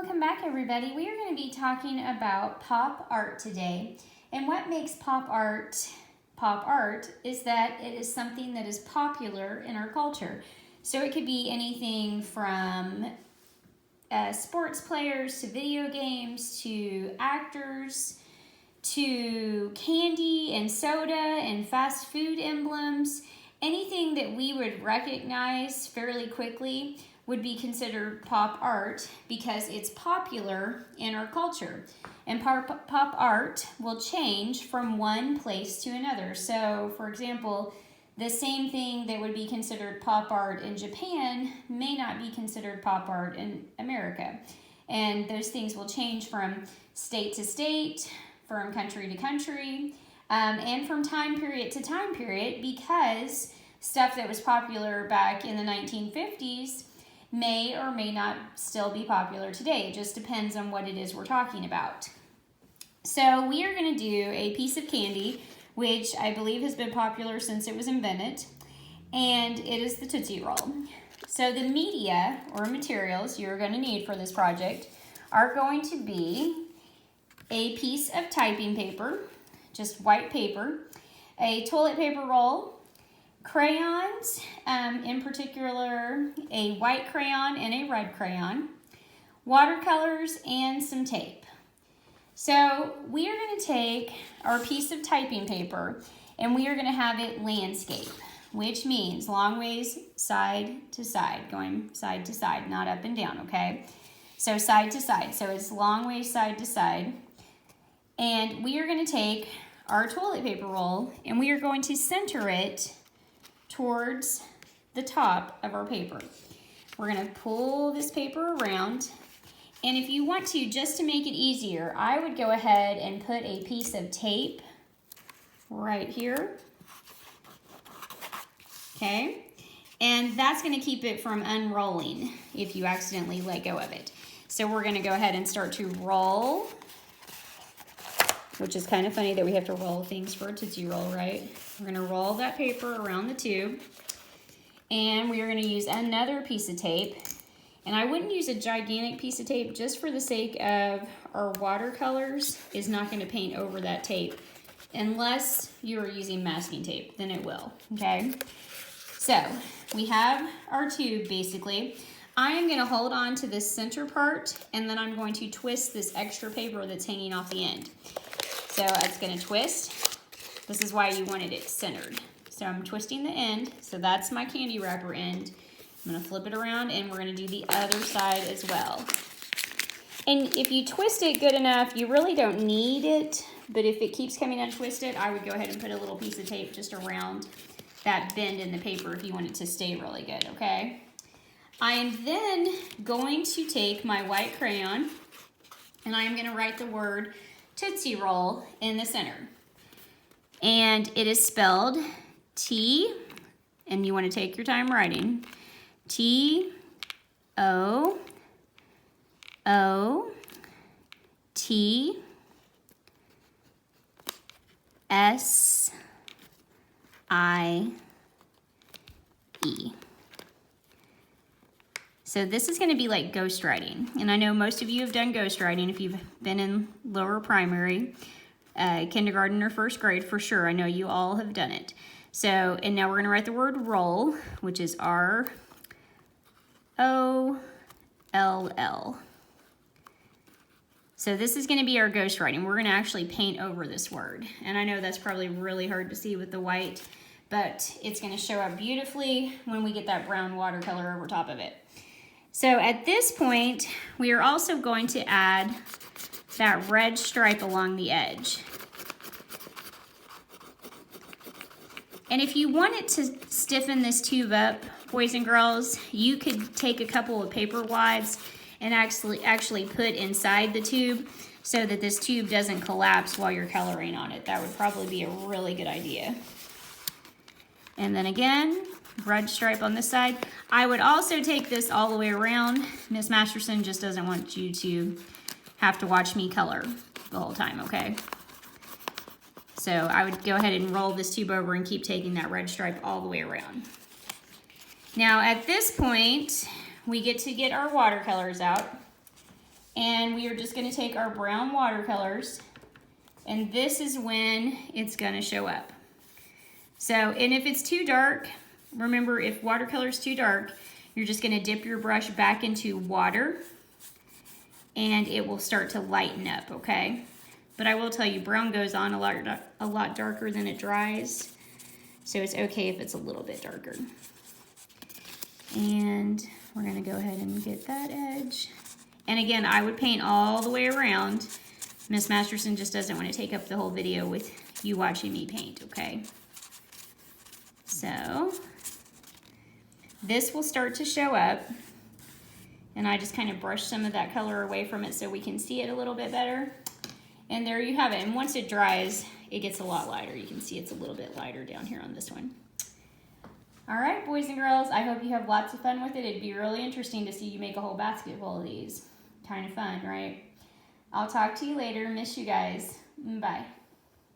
Welcome back, everybody. We are going to be talking about pop art today. And what makes pop art is that it is something that is popular in our culture. So it could be anything from sports players to video games to actors to candy and soda and fast food emblems. Anything that we would recognize fairly quickly would be considered pop art because it's popular in our culture. And pop art will change from one place to another. So, for example, the same thing that would be considered pop art in Japan may not be considered pop art in America. And those things will change from state to state, from country to country, and from time period to time period, because stuff that was popular back in the 1950s may or may not still be popular today. It just depends on what it is we're talking about. So we are going to do a piece of candy, which I believe has been popular since it was invented, and it is the Tootsie Roll. So the media or materials you're going to need for this project are going to be a piece of typing paper, just white paper, a toilet paper roll, crayons, in particular a white crayon and a red crayon, watercolors, and some tape. So we are going to take our piece of typing paper and we are going to have it landscape, which means long ways side to side, going side to side, not up and down, okay? So side to side, so it's long ways side to side. And we are going to take our toilet paper roll and we are going to center it towards the top of our paper. We're going to pull this paper around, and if you want to, just to make it easier, I would go ahead and put a piece of tape right here. Okay, and that's going to keep it from unrolling if you accidentally let go of it. So we're going to go ahead and start to roll, which is kind of funny that we have to roll things for a Tootsie Roll, right? We're going to roll that paper around the tube, and we are going to use another piece of tape. And I wouldn't use a gigantic piece of tape just for the sake of our watercolors is not going to paint over that tape unless you are using masking tape, then it will, okay? So we have our tube basically. I am going to hold on to this center part, and then I'm going to twist this extra paper that's hanging off the end. So it's going to twist. This is why you wanted it centered. So I'm twisting the end. So that's my candy wrapper end. I'm going to flip it around, and we're going to do the other side as well. And if you twist it good enough, you really don't need it. But if it keeps coming untwisted, I would go ahead and put a little piece of tape just around that bend in the paper if you want it to stay really good, okay? I am then going to take my white crayon, and I am going to write the word Tootsie Roll in the center. And it is spelled T, and you want to take your time writing, T-O-O-T-S-I-E. So this is going to be like ghostwriting. And I know most of you have done ghostwriting if you've been in lower primary, kindergarten or first grade for sure. I know you all have done it. So, and now we're going to write the word roll, which is R-O-L-L. So this is going to be our ghostwriting. We're going to actually paint over this word. And I know that's probably really hard to see with the white, but it's going to show up beautifully when we get that brown watercolor over top of it. So at this point, we are also going to add that red stripe along the edge. And if you wanted to stiffen this tube up, boys and girls, you could take a couple of paper wads and actually put inside the tube so that this tube doesn't collapse while you're coloring on it. That would probably be a really good idea. And then again, red stripe on this side. I would also take this all the way around. Miss Masterson just doesn't want you to have to watch me color the whole time, okay? So I would go ahead and roll this tube over and keep taking that red stripe all the way around. Now at this point, we get to get our watercolors out. And we are just going to take our brown watercolors, and this is when it's going to show up. So, and if it's too dark, remember, if watercolor is too dark, you're just going to dip your brush back into water and it will start to lighten up, okay? But I will tell you, brown goes on a lot darker than it dries, so it's okay if it's a little bit darker. And we're going to go ahead and get that edge. And again, I would paint all the way around. Miss Masterson just doesn't want to take up the whole video with you watching me paint, okay? So this will start to show up, and I just kind of brush some of that color away from it so we can see it a little bit better. And there you have it. And once it dries, it gets a lot lighter. You can see it's a little bit lighter down here on this one. All right, boys and girls, I hope you have lots of fun with it. It'd be really interesting to see you make a whole basket full of these. Kind of fun, right? I'll talk to you later. Miss you guys. Bye.